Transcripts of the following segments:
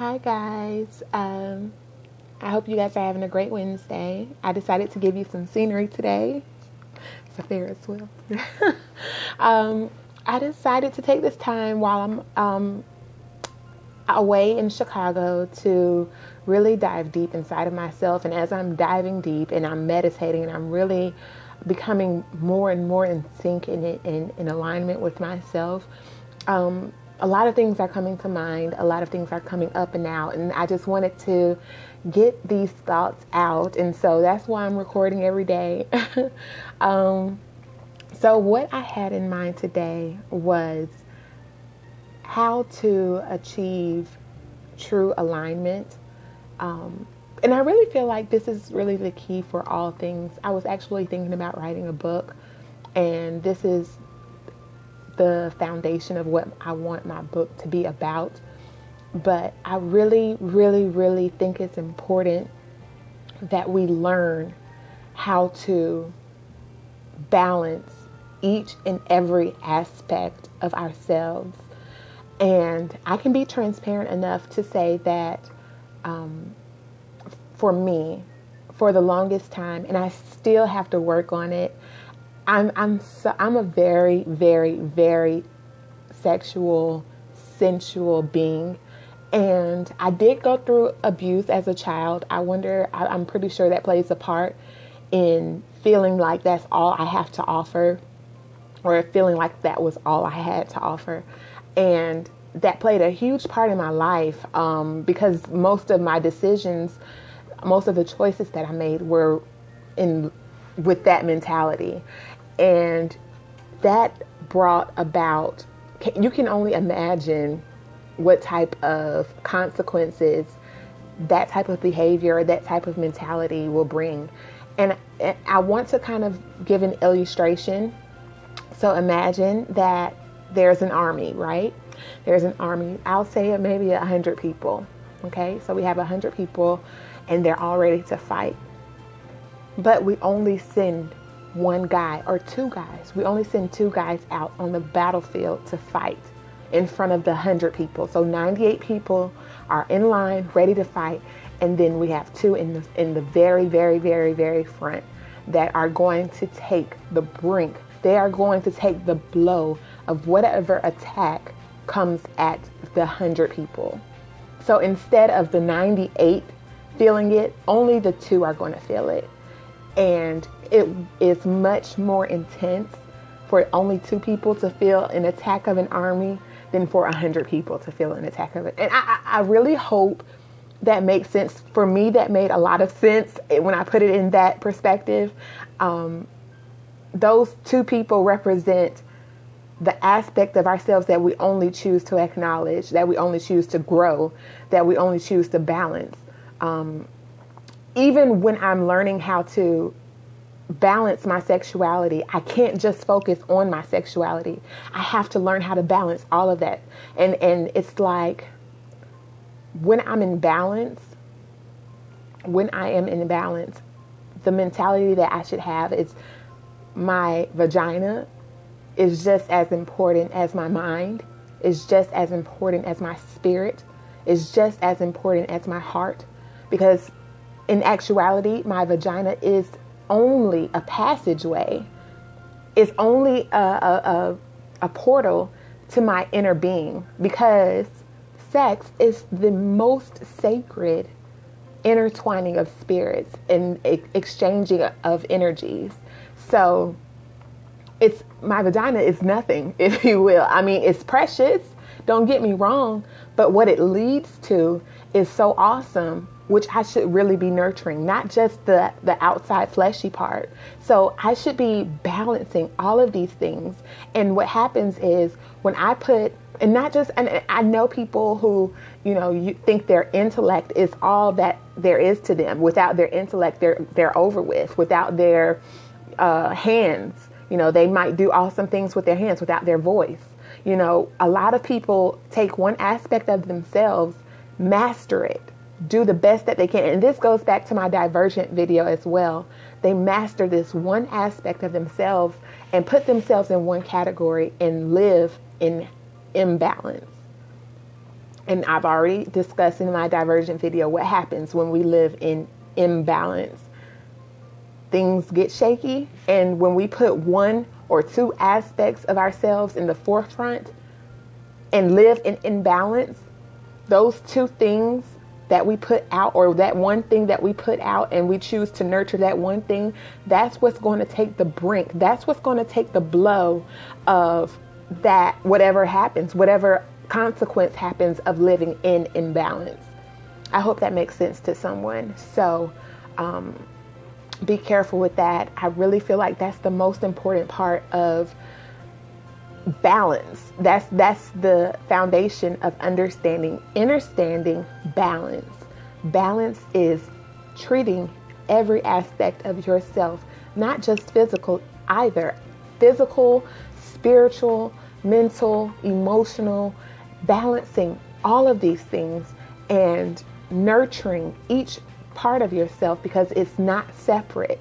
Hi guys. I hope you guys are having a great Wednesday. I decided to give you some scenery today. It's a Ferris wheel. I decided to take this time while I'm away in Chicago to really dive deep inside of myself. And as I'm diving deep and I'm meditating and I'm really becoming more and more in sync and in alignment with myself, a lot of things are coming to mind. A lot of things are coming up and out. And I just wanted to get these thoughts out. And so that's why I'm recording every day. So what I had in mind today was how to achieve true alignment. And I really feel like this is really the key for all things. I was actually thinking about writing a book, and this is the foundation of what I want my book to be about. But I really, really, really think it's important that we learn how to balance each and every aspect of ourselves. And I can be transparent enough to say that for me, for the longest time, and I still have to work on it, I'm a very, very, very sexual, sensual being. And I did go through abuse as a child. I'm pretty sure that plays a part in feeling like that's all I have to offer, or feeling like that was all I had to offer. And that played a huge part in my life, because most of my decisions, most of the choices that I made were with that mentality. And that brought about, you can only imagine what type of consequences that type of behavior or that type of mentality will bring. And I want to kind of give an illustration. So imagine that there's an army, right? There's an army. I'll say maybe 100 people. Okay, so we have 100 people and they're all ready to fight. But we only send one guy or two guys. We only send two guys out on the battlefield to fight in front of the 100 people. So 98 people are in line, ready to fight. And then we have two in the very, very, very, very front that are going to take the brink. They are going to take the blow of whatever attack comes at the 100 people. So instead of the 98 feeling it, only the two are going to feel it. And it is much more intense for only two people to feel an attack of an army than for 100 people to feel an attack of it. And I really hope that makes sense. For me, that made a lot of sense when I put it in that perspective. Those two people represent the aspect of ourselves that we only choose to acknowledge, that we only choose to grow, that we only choose to balance. Even when I'm learning how to balance my sexuality, I can't just focus on my sexuality. I have to learn how to balance all of that. And it's like when I am in balance, the mentality that I should have is my vagina is just as important as my mind, is just as important as my spirit, is just as important as my heart. Because in actuality, my vagina is only a passageway. It's only a portal to my inner being, because sex is the most sacred intertwining of spirits and exchanging of energies. So my vagina is nothing, if you will. I mean, it's precious, don't get me wrong, but what it leads to is so awesome, which I should really be nurturing, not just the outside fleshy part. So I should be balancing all of these things. And what happens is when I put, and not just, and I know people who, you think their intellect is all that there is to them. Without their intellect, they're over with. Without their hands, they might do awesome things with their hands. Without their voice, a lot of people take one aspect of themselves, master it, do the best that they can. And this goes back to my Divergent video as well. They master this one aspect of themselves and put themselves in one category and live in imbalance. And I've already discussed in my Divergent video what happens when we live in imbalance. Things get shaky, and when we put one or two aspects of ourselves in the forefront and live in imbalance, those two things that we put out, or that one thing that we put out, and we choose to nurture that one thing, that's what's going to take the brink. That's what's going to take the blow of that, whatever happens, whatever consequence happens of living in imbalance. I hope that makes sense to someone. So, be careful with that. I really feel like that's the most important part of balance. That's the foundation of understanding balance. Balance is treating every aspect of yourself, not just physical either. Physical, spiritual, mental, emotional, balancing all of these things and nurturing each part of yourself, because it's not separate.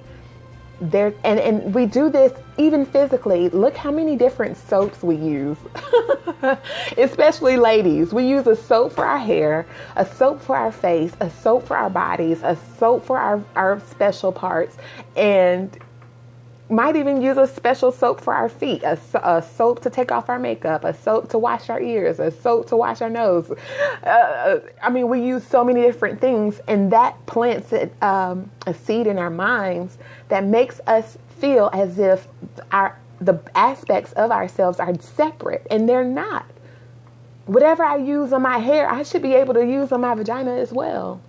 There, and we do this even physically. Look how many different soaps we use. Especially ladies. We use a soap for our hair, a soap for our face, a soap for our bodies, a soap for our special parts, and might even use a special soap for our feet, a soap to take off our makeup, a soap to wash our ears, a soap to wash our nose. I mean, we use so many different things, and that plants a seed in our minds that makes us feel as if the aspects of ourselves are separate, and they're not. Whatever I use on my hair, I should be able to use on my vagina as well.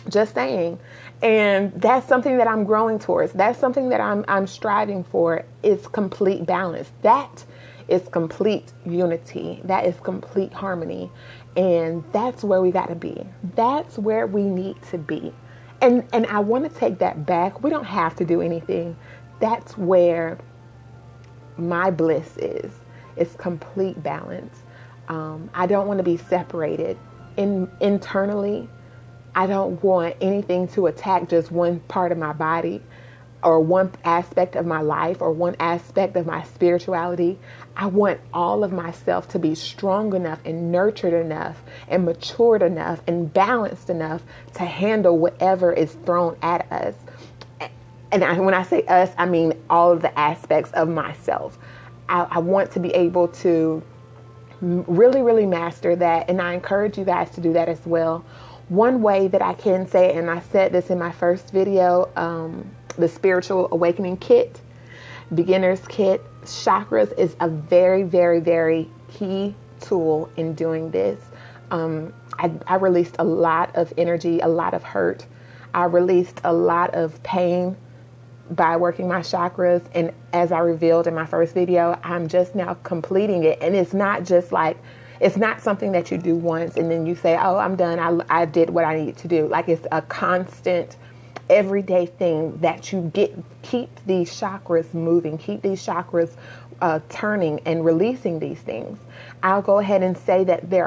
Just saying. And that's something that I'm growing towards. That's something that I'm striving for, is complete balance. That is complete unity. That is complete harmony. And that's where we got to be. That's where we need to be. And I want to take that back. We don't have to do anything. That's where my bliss is. It's complete balance. I don't want to be separated internally. I don't want anything to attack just one part of my body or one aspect of my life or one aspect of my spirituality. I want all of myself to be strong enough and nurtured enough and matured enough and balanced enough to handle whatever is thrown at us. And when I say us, I mean all of the aspects of myself. I want to be able to really, really master that. And I encourage you guys to do that as well. One way that I can say, and I said this in my first video, the Spiritual Awakening Kit, Beginner's Kit, chakras is a very, very, very key tool in doing this. I released a lot of energy, a lot of hurt. I released a lot of pain by working my chakras. And as I revealed in my first video, I'm just now completing it. And it's not just like, it's not something that you do once and then you say, oh, I'm done. I did what I needed to do. Like, it's a constant, everyday thing that you keep these chakras moving, keep these chakras turning and releasing these things. I'll go ahead and say that there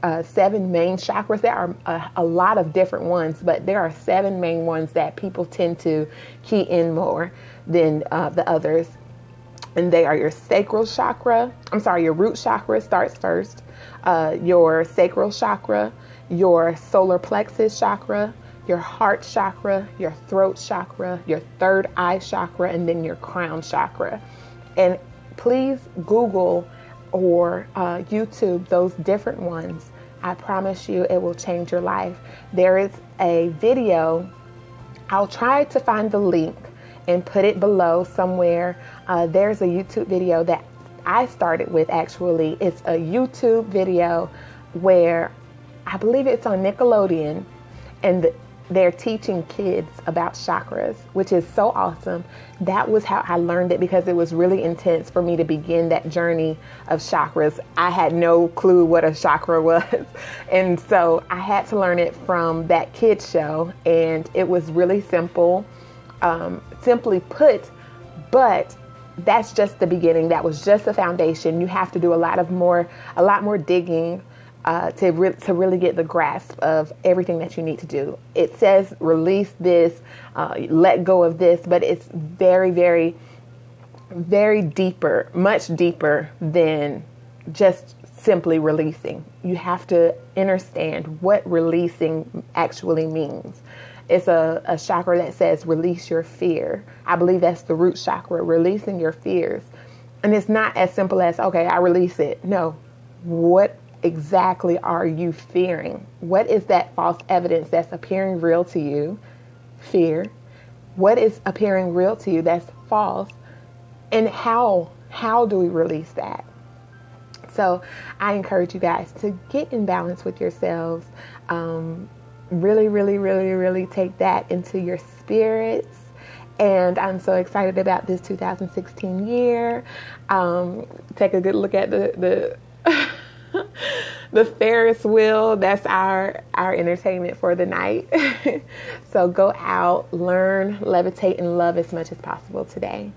are 7 main chakras. There are a lot of different ones, but there are 7 main ones that people tend to key in more than the others. And they are your sacral chakra. Your root chakra starts first. Your sacral chakra, your solar plexus chakra, your heart chakra, your throat chakra, your third eye chakra, and then your crown chakra. And please Google or YouTube those different ones. I promise you it will change your life. There is a video. I'll try to find the link and put it below somewhere. There's a YouTube video that I started with, actually. It's a YouTube video where I believe it's on Nickelodeon, and they're teaching kids about chakras, which is so awesome. That was how I learned it, because it was really intense for me to begin that journey of chakras. I had no clue what a chakra was. And so I had to learn it from that kids show, and it was really simple, simply put, but that's just the beginning. That was just the foundation. You have to do a lot more digging to really get the grasp of everything that you need to do. It says release this, let go of this, but it's very, very, very deeper, much deeper than just simply releasing. You have to understand what releasing actually means. It's a chakra that says release your fear. I believe that's the root chakra, releasing your fears. And it's not as simple as, okay, I release it. No. What exactly are you fearing? What is that false evidence that's appearing real to you? Fear. What is appearing real to you that's false? And how do we release that? So I encourage you guys to get in balance with yourselves. Really, really, really, really take that into your spirits. And I'm so excited about this 2016 year. Take a good look at the the Ferris wheel. That's our entertainment for the night. So go out, learn, levitate, and love as much as possible today.